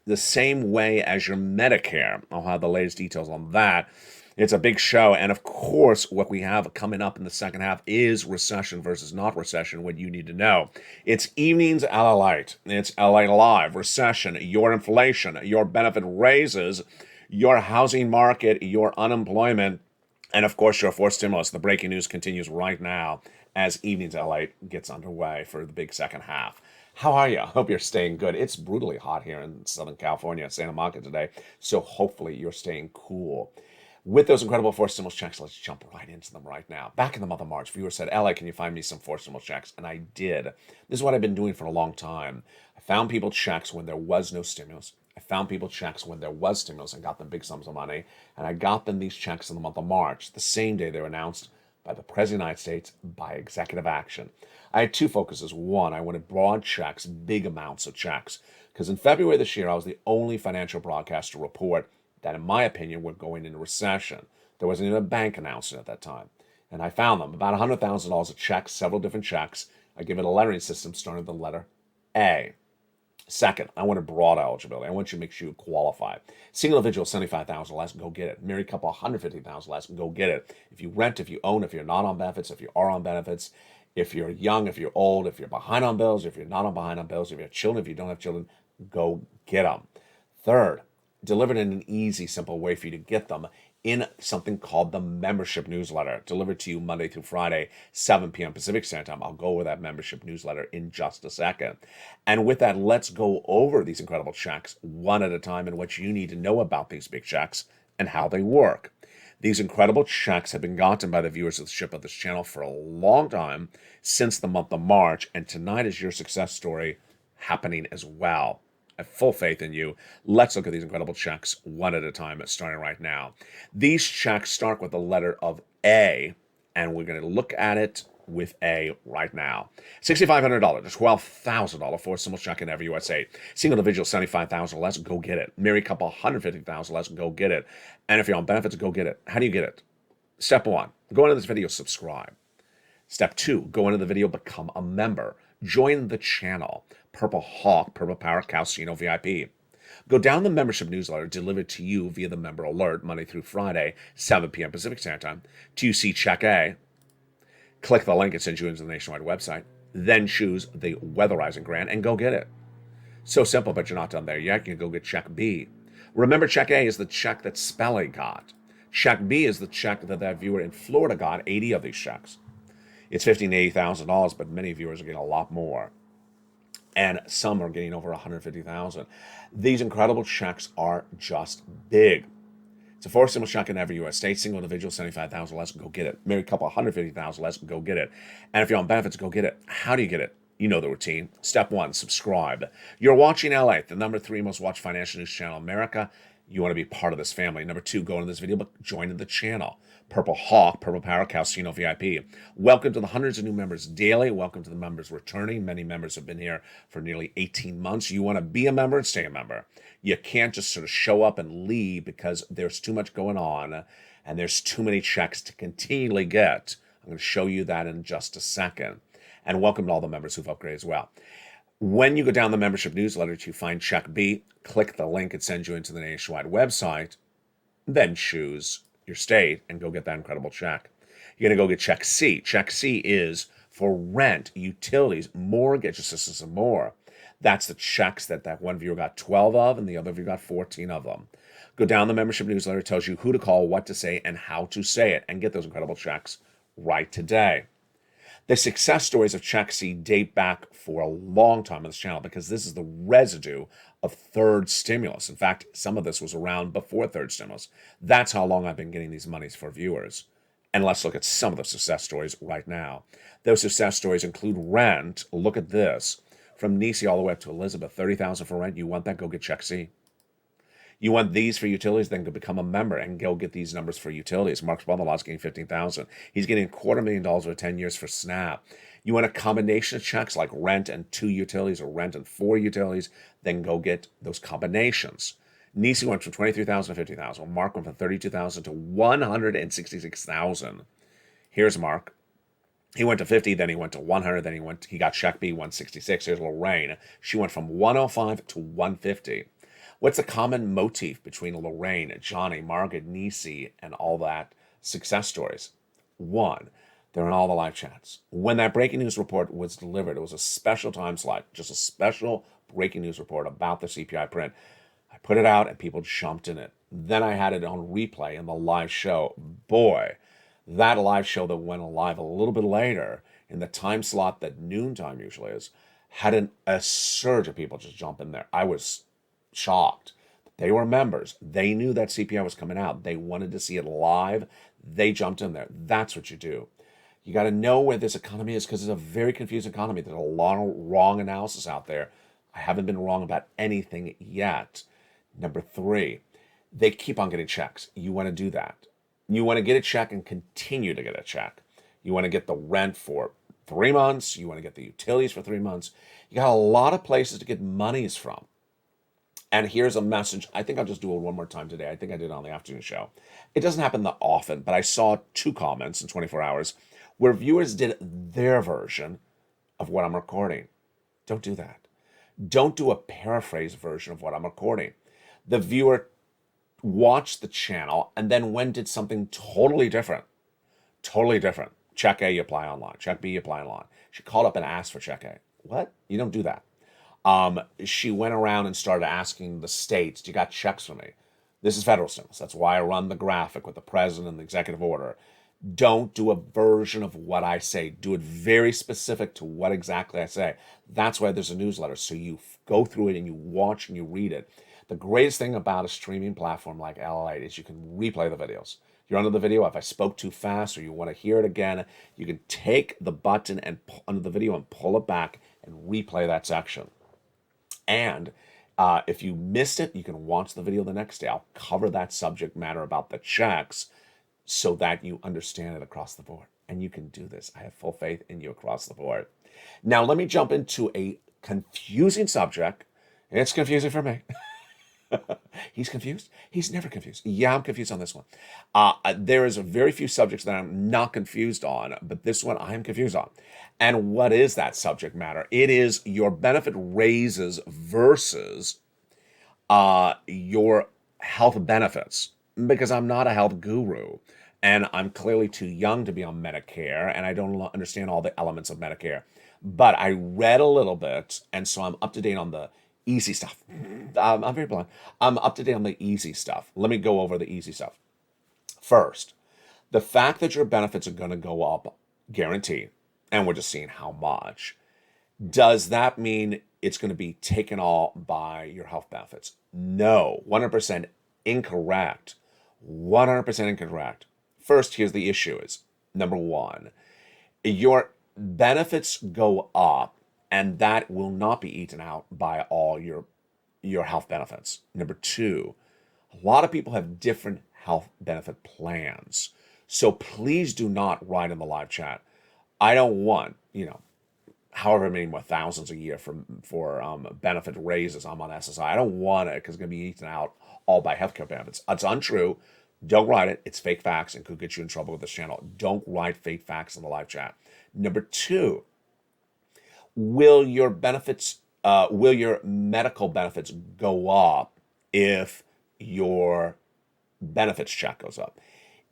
S2: the same way as your Medicare. I'll have the latest details on that. It's a big show. And of course, what we have coming up in the second half is recession versus not recession, what you need to know. It's Evenings Lalate. It's LA Live. Recession, your inflation, your benefit raises, your housing market, your unemployment, and of course, your 4 stimulus. The breaking news continues right now as Evenings Lalate gets underway for the big second half. How are you? I hope you're staying good. It's brutally hot here in Southern California, Santa Monica today, so hopefully you're staying cool. With those incredible force stimulus checks, let's jump right into them right now. Back in the month of March, viewers said, LA, can you find me some force stimulus checks? And I did. This is what I've been doing for a long time. I found people checks when there was no stimulus. I found people checks when there was stimulus and got them big sums of money. And I got them these checks in the month of March, the same day they were announced by the President of the United States by executive action. I had two focuses. One, I wanted broad checks, big amounts of checks. Because in February this year, I was the only financial broadcaster to report that, in my opinion, we're going into recession. There wasn't even a bank announcement at that time. And I found them, about $100,000 of checks, several different checks. I give it a lettering system starting with the letter A. Second, I wanted broad eligibility. I want you to make sure you qualify. Single individual, $75,000 less, go get it. Married couple, $150,000 less, go get it. If you rent, if you own, if you're not on benefits, if you are on benefits, if you're young, if you're old, if you're behind on bills, if you're not on behind on bills, if you have children, if you don't have children, go get them. Third, delivered in an easy, simple way for you to get them in something called the membership newsletter, delivered to you Monday through Friday, 7 p.m. Pacific Standard Time. I'll go over that membership newsletter in just a second. And with that, let's go over these incredible checks one at a time and what you need to know about these big checks and how they work. These incredible checks have been gotten by the viewers of this channel for a long time, since the month of March, and tonight is your success story happening as well. I have full faith in you. Let's look at these incredible checks one at a time, starting right now. These checks start with the letter of A, and we're going to look at it with A right now. $6,500, $12,000 force stimulus check in every USA. Single individual, $75,000 less, go get it. Married couple, $150,000 less, go get it. And if you're on benefits, go get it. How do you get it? Step one, go into this video, subscribe. Step two, go into the video, become a member. Join the channel. Purple Hawk, Purple Power, Calcino VIP. Go down the membership newsletter delivered to you via the member alert Monday through Friday, 7 p.m. Pacific Standard Time. Do you see Check A? Click the link and send you into the nationwide website. Then choose the Weatherizing Grant and go get it. So simple, but you're not done there yet. You can go get Check B. Remember, Check A is the check that Spelly got. Check B is the check that viewer in Florida got, 80 of these checks. It's $15,000 to $80,000, but many viewers are getting a lot more. And some are getting over $150,000. These incredible checks are just big. It's a force stimulus check in every U.S. state. Single individual, $75,000 less, go get it. Married couple, $150,000 less, go get it. And if you're on benefits, go get it. How do you get it? You know the routine. Step one, subscribe. You're watching Lalate, the number 3 most watched financial news channel in America. You want to be part of this family. Number 2, go into this video, but join the channel. Purple Hawk, Purple Power, Calcino VIP. Welcome to the hundreds of new members daily. Welcome to the members returning. Many members have been here for nearly 18 months. You want to be a member and stay a member. You can't just sort of show up and leave because there's too much going on and there's too many checks to continually get. I'm going to show you that in just a second. And welcome to all the members who've upgraded as well. When you go down the membership newsletter to find Check B, click the link. It sends you into the nationwide website. Then choose your state and go get that incredible check. You're going to go get Check C. Check C is for rent, utilities, mortgage assistance, and more. That's the checks that one viewer got 12 of and the other viewer got 14 of them. Go down the membership newsletter. It tells you who to call, what to say, and how to say it, and get those incredible checks right today. The success stories of Check C date back for a long time on this channel because this is the residue of third stimulus. In fact, some of this was around before third stimulus. That's how long I've been getting these monies for viewers. And let's look at some of the success stories right now. Those success stories include rent. Look at this. From Nisi all the way up to Elizabeth, $30,000 for rent. You want that? Go get Check C. You want these for utilities, then go become a member and go get these numbers for utilities. Mark's brother-in-law is getting $15,000. He's getting $250,000 over 10 years for SNAP. You want a combination of checks like rent and 2 utilities or rent and 4 utilities, then go get those combinations. Nisi went from $23,000 to $50,000. Mark went from $32,000 to $166,000. Here's Mark. He went to 50, then he went to 100, then he got Check B, 166. Here's Lorraine. She went from 105 to 150. What's the common motif between Lorraine, Johnny, Margaret, Nisi, and all that success stories? One, they're in all the live chats. When that breaking news report was delivered, it was a special time slot, just a special breaking news report about the CPI print. I put it out and people jumped in it. Then I had it on replay in the live show. Boy, that live show that went live a little bit later in the time slot that noontime usually is, had a surge of people just jump in there. I was shocked. The They were members. They knew that CPI was coming out. They wanted to see it live. They jumped in there. That's what you do. You got to know where this economy is because it's a very confused economy. There's a lot of wrong analysis out there. I haven't been wrong about anything yet. Number 3, they keep on getting checks. You want to do that. You want to get a check and continue to get a check. You want to get the rent for 3 months. You want to get the utilities for 3 months. You got a lot of places to get monies from. And here's a message. I think I'll just do it one more time today. I think I did it on the afternoon show. It doesn't happen that often, but I saw 2 comments in 24 hours where viewers did their version of what I'm recording. Don't do that. Don't do a paraphrase version of what I'm recording. The viewer watched the channel and then went did something totally different. Totally different. Check A, you apply online. Check B, you apply online. She called up and asked for check A. What? You don't do that. She went around and started asking the states, do you got checks for me? This is federal stimulus. That's why I run the graphic with the president and the executive order. Don't do a version of what I say. Do it very specific to what exactly I say. That's why there's a newsletter. So you go through it and you watch and you read it. The greatest thing about a streaming platform like Lalate is you can replay the videos. You're under the video. If I spoke too fast or you want to hear it again, you can take the button and under the video and pull it back and replay that section. And if you missed it, you can watch the video the next day. I'll cover that subject matter about the checks so that you understand it across the board. And you can do this. I have full faith in you across the board. Now, let me jump into a confusing subject. It's confusing for me. He's confused? He's never confused. Yeah, I'm confused on this one. There is a very few subjects that I'm not confused on, but this one I am confused on. And what is that subject matter? It is your benefit raises versus your health benefits. Because I'm not a health guru, and I'm clearly too young to be on Medicare, and I don't understand all the elements of Medicare. But I read a little bit, and so I'm up to date on the easy stuff. I'm very blind. I'm up to date on the easy stuff. Let me go over the easy stuff. First, the fact that your benefits are going to go up, guaranteed, and we're just seeing how much, does that mean it's going to be taken all by your health benefits? No, 100% incorrect. 100% incorrect. First, here's the issue is, number 1, your benefits go up, and that will not be eaten out by all your health benefits. Number 2, a lot of people have different health benefit plans. So please do not write in the live chat, I don't want, however many more thousands a year for benefit raises. I'm on SSI. I don't want it because it's going to be eaten out all by healthcare benefits. It's untrue. Don't write it. It's fake facts and could get you in trouble with this channel. Don't write fake facts in the live chat. Number 2, will your medical benefits go up if your benefits check goes up?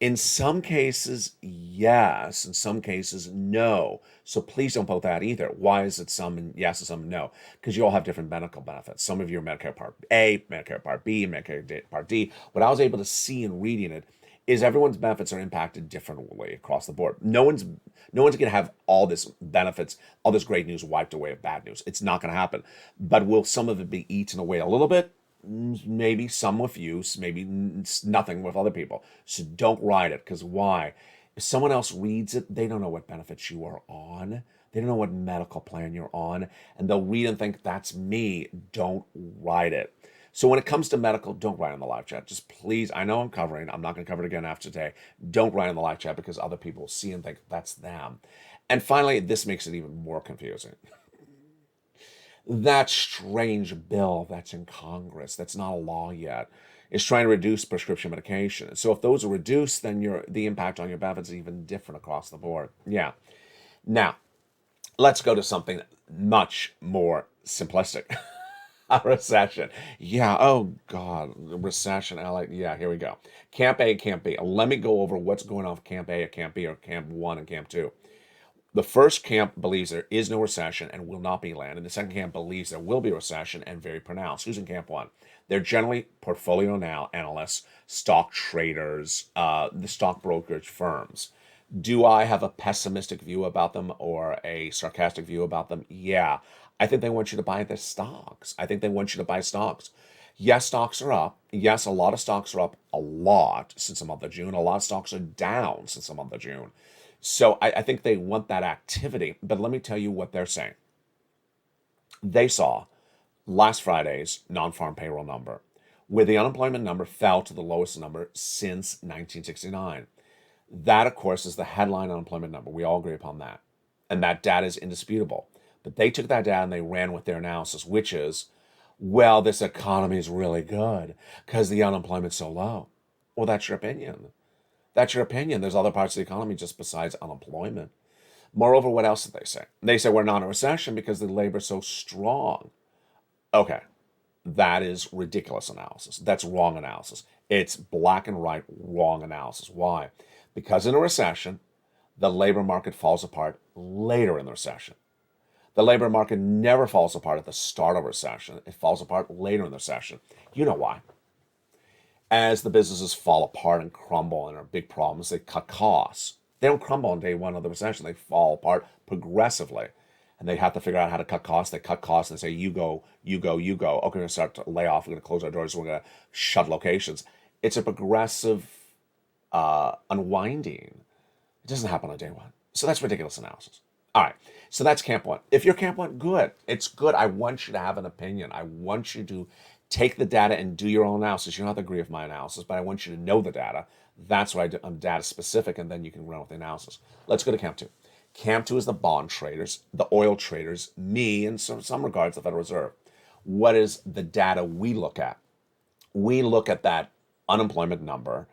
S2: In some cases, yes. In some cases, no. So please don't vote that either. Why is it some yes and some no? Because you all have different medical benefits. Some of you are Medicare Part A, Medicare Part B, Medicare Part D. What I was able to see in reading it is everyone's benefits are impacted differently across the board. No one's going to have all this benefits, all this great news wiped away of bad news. It's not going to happen. But will some of it be eaten away a little bit? Maybe some with you, maybe nothing with other people. So don't write it, because why? If someone else reads it, they don't know what benefits you are on. They don't know what medical plan you're on, and they'll read and think, that's me. Don't write it. So when it comes to medical, don't write in the live chat. Just please, I know I'm not going to cover it again after today. Don't write in the live chat because other people will see and think that's them. And finally, this makes it even more confusing. That strange bill that's in Congress, that's not a law yet, is trying to reduce prescription medication. So if those are reduced, then the impact on your benefits is even different across the board. Yeah. Now, let's go to something much more simplistic. A recession. Yeah, oh God, recession. Yeah, here we go. Camp A, Camp B. Let me go over what's going on with Camp A, or Camp B, or Camp 1 and Camp 2. The first camp believes there is no recession and will not be land. And the second camp believes there will be a recession and very pronounced. Who's in Camp 1? They're generally portfolio analysts, stock traders, the stock brokerage firms. Do I have a pessimistic view about them or a sarcastic view about them? Yeah. I think they want you to buy their stocks. I think they want you to buy stocks. Yes, stocks are up. Yes, a lot of stocks are up a lot since the month of June. A lot of stocks are down since the month of June. So I think they want that activity. But let me tell you what they're saying. They saw last Friday's non-farm payroll number, where the unemployment number fell to the lowest number since 1969. That, of course, is the headline unemployment number. We all agree upon that. And that data is indisputable. But they took that data and they ran with their analysis, which is, well, this economy is really good because the unemployment's so low. Well, that's your opinion. That's your opinion. There's other parts of the economy just besides unemployment. Moreover, what else did they say? They say we're not in a recession because the labor's so strong. Okay, that is ridiculous analysis. That's wrong analysis. It's black and white wrong analysis. Why? Because in a recession, the labor market falls apart later in the recession. The labor market never falls apart at the start of a recession. It falls apart later in the recession. You know why? As the businesses fall apart and crumble and are big problems, they cut costs. They don't crumble on day one of the recession. They fall apart progressively. And they have to figure out how to cut costs. They cut costs and say, you go, you go, you go. Okay, we're going to start to lay off. We're going to close our doors. We're going to shut locations. It's a progressive unwinding. It doesn't happen on day one. So that's ridiculous analysis. All right. So that's camp one. If you're camp one, good. It's good. I want you to have an opinion. I want you to take the data and do your own analysis. You don't have to agree with my analysis, but I want you to know the data. That's what I do. I'm data specific, and then you can run with the analysis. Let's go to camp two. Camp two is the bond traders, the oil traders, me, and some regards the Federal Reserve. What is the data we look at? We look at that unemployment number.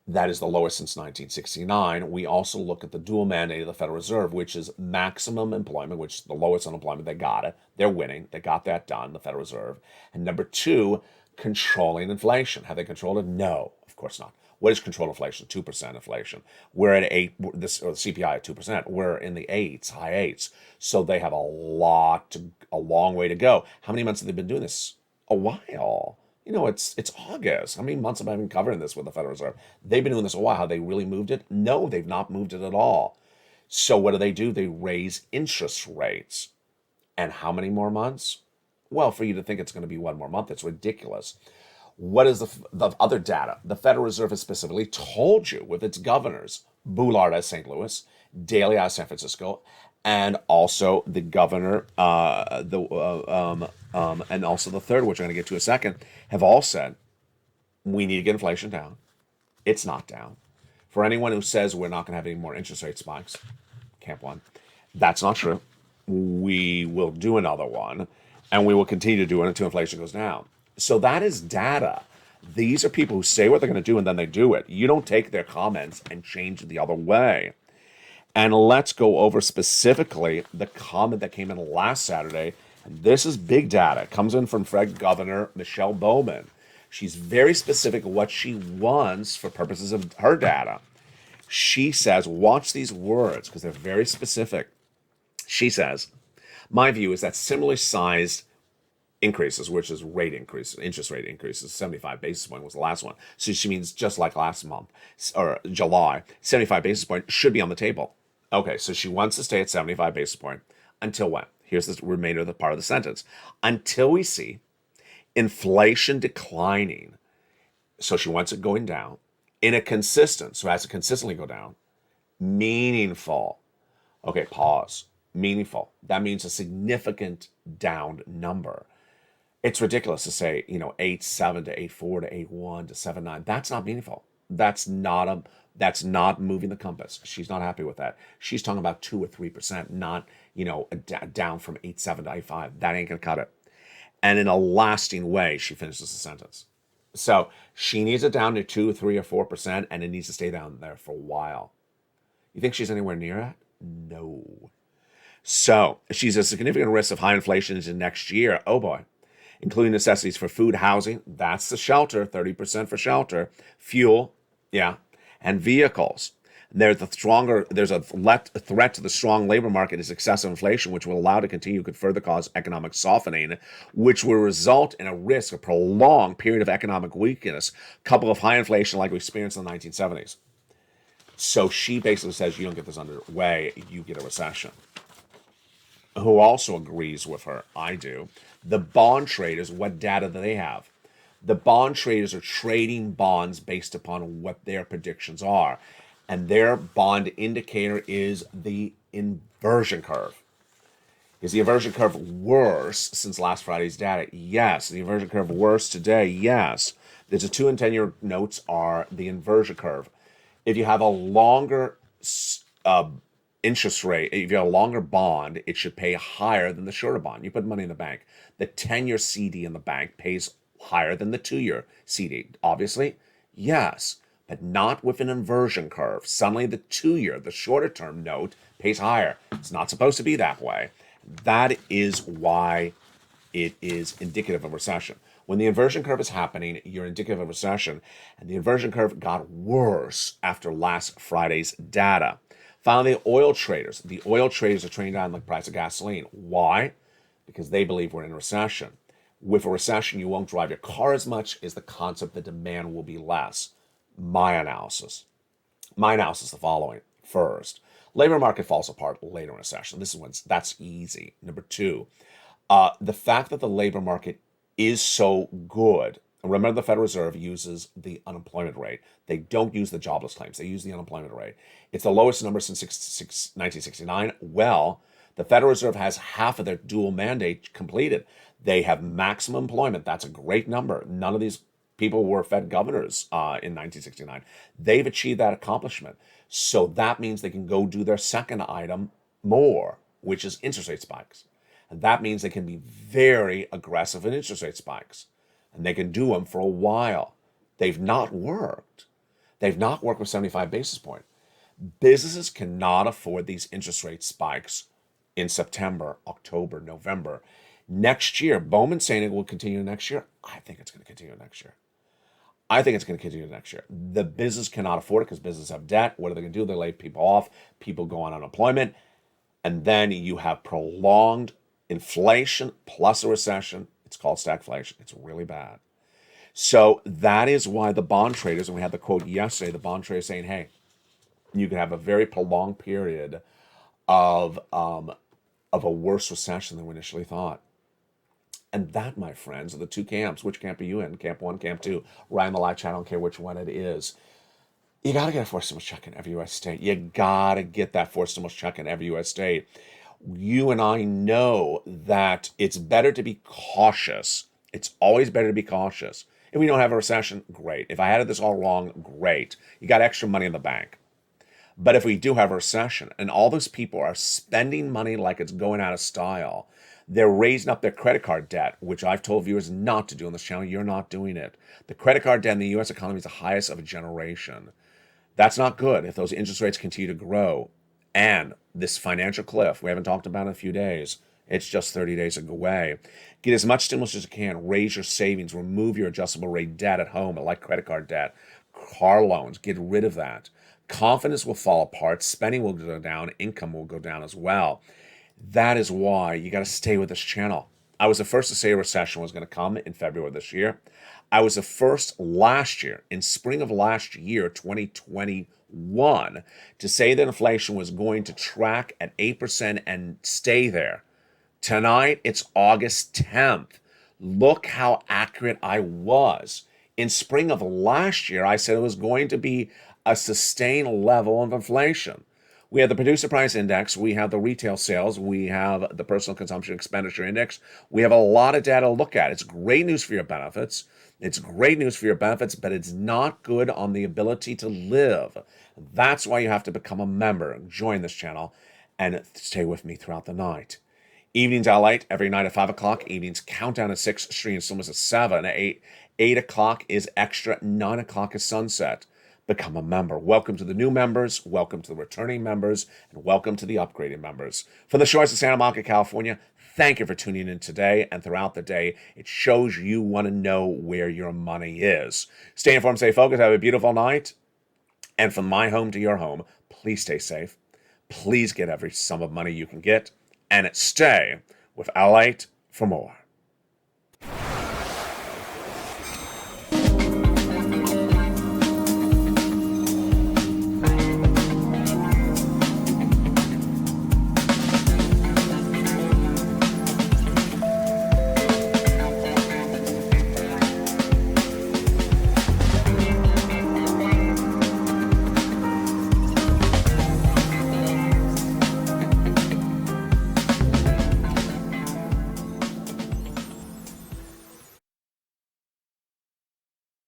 S2: That is the lowest since 1969. We also look at the dual mandate of the Federal Reserve, which is maximum employment, which is the lowest unemployment. They got it. They're winning. They got that done, the Federal Reserve. And number two, controlling inflation. Have they controlled it? No, of course not. What is controlled inflation? 2% inflation. We're at 8, or the CPI at 2%. We're in the eights, high eights. So they have a long way to go. How many months have they been doing this? A while. You know, it's August. How many months have I been covering this with the Federal Reserve? They've been doing this a while. Have they really moved it? No, they've not moved it at all. So what do? They raise interest rates. And how many more months? Well, for you to think it's going to be one more month, it's ridiculous. What is the other data? The Federal Reserve has specifically told you with its governors, Bullard out of St. Louis, Daley out of San Francisco, and also the governor, and also the third, which I'm going to get to in a second, have all said, we need to get inflation down. It's not down. For anyone who says we're not going to have any more interest rate spikes, camp one, that's not true. We will do another one, and we will continue to do it until inflation goes down. So that is data. These are people who say what they're going to do, and then they do it. You don't take their comments and change it the other way. And let's go over specifically the comment that came in last Saturday. And this is big data. It comes in from Fed Governor Michelle Bowman. She's very specific what she wants for purposes of her data. She says, watch these words because they're very specific. She says, my view is that similarly sized increases, which is rate increases, interest rate increases, 75 basis point was the last one. So she means just like last month or July, 75 basis point should be on the table. Okay, so she wants to stay at 75 basis point until when? Here's the remainder of the part of the sentence. Until we see inflation declining. So she wants it going down in a consistent, so it has to consistently go down, meaningful. Okay, pause. Meaningful. That means a significant down number. It's ridiculous to say, 8.7 to 8.4 to 8.1 to 7.9. That's not meaningful. That's not moving the compass. She's not happy with that. She's talking about 2 or 3%, not, down from 8.7 to 8.5. That ain't gonna cut it. And in a lasting way, she finishes the sentence. So she needs it down to 2, 3, or 4%, and it needs to stay down there for a while. You think she's anywhere near it? No. So she's a significant risk of high inflation into next year. Oh boy. Including necessities for food, housing, that's the shelter, 30% for shelter, fuel, yeah, and vehicles. There's a threat to the strong labor market is excessive inflation, which will allow to continue, could further cause economic softening, which will result in a risk of prolonged period of economic weakness, coupled with high inflation like we experienced in the 1970s. So she basically says you don't get this underway, you get a recession. Who also agrees with her, I do. The bond traders, what data do they have? The bond traders are trading bonds based upon what their predictions are. And their bond indicator is the inversion curve. Is the inversion curve worse since last Friday's data? Yes. The inversion curve worse today? Yes. There's a 2 and 10-year notes are the inversion curve. If you have a longer interest rate, if you have a longer bond, it should pay higher than the shorter bond. You put money in the bank. The 10-year CD in the bank pays higher than the 2-year CD. Obviously, yes, but not with an inversion curve. Suddenly the 2-year, the shorter term note, pays higher. It's not supposed to be that way. That is why it is indicative of recession. When the inversion curve is happening, you're indicative of recession. And the inversion curve got worse after last Friday's data. Finally, oil traders. The oil traders are trading down like the price of gasoline. Why? Because they believe we're in a recession. With a recession, you won't drive your car as much as the concept that demand will be less. My analysis is the following. First, labor market falls apart later in recession. That's easy. Number two, the fact that the labor market is so good. Remember, the Federal Reserve uses the unemployment rate. They don't use the jobless claims. They use the unemployment rate. It's the lowest number since 1969. Well, the Federal Reserve has half of their dual mandate completed. They have maximum employment. That's a great number. None of these people were Fed governors in 1969. They've achieved that accomplishment. So that means they can go do their second item more, which is interest rate spikes. And that means they can be very aggressive in interest rate spikes. And they can do them for a while. They've not worked. They've not worked with 75 basis points. Businesses cannot afford these interest rate spikes in September, October, November. Next year, Bowman's saying it will continue next year. I think it's going to continue next year. The business cannot afford it because businesses have debt. What are they going to do? They lay people off. People go on unemployment. And then you have prolonged inflation plus a recession. It's called stagflation. It's really bad. So that is why the bond traders, and we had the quote yesterday, the bond traders saying, hey, you can have a very prolonged period of a worse recession than we initially thought. And that, my friends, are the two camps. Which camp are you in? Camp 1, Camp 2. Right on the live chat, I don't care which one it is. You got to get a forced stimulus check in every U.S. state. You got to get that forced stimulus check in every U.S. state. You and I know that it's better to be cautious. It's always better to be cautious. If we don't have a recession, great. If I had this all wrong, great. You got extra money in the bank. But if we do have a recession and all those people are spending money like it's going out of style, they're raising up their credit card debt, which I've told viewers not to do on this channel. You're not doing it. The credit card debt in the U.S. economy is the highest of a generation. That's not good if those interest rates continue to grow. And this financial cliff, we haven't talked about in a few days. It's just 30 days away. Get as much stimulus as you can. Raise your savings. Remove your adjustable rate debt at home, like credit card debt, car loans. Get rid of that. Confidence will fall apart. Spending will go down. Income will go down as well. That is why you got to stay with this channel. I was the first to say a recession was going to come in February this year. I was the first last year, in spring of last year, 2021, to say that inflation was going to track at 8% and stay there. Tonight, it's August 10th. Look how accurate I was. In spring of last year, I said it was going to be a sustained level of inflation. We have the producer price index, we have the retail sales, we have the personal consumption expenditure index. We have a lot of data to look at. It's great news for your benefits. But it's not good on the ability to live. That's why you have to become a member. Join this channel and stay with me throughout the night. Evenings I light every night at 5 o'clock. Evenings countdown at 6, stream cinemas at 7, 8 o'clock is extra, 9 o'clock is sunset. Become a member. Welcome to the new members, welcome to the returning members, and welcome to the upgraded members. From the shores of Santa Monica, California, thank you for tuning in today and throughout the day. It shows you want to know where your money is. Stay informed, stay focused, have a beautiful night. And from my home to your home, please stay safe. Please get every sum of money you can get. And stay with Lalate for more.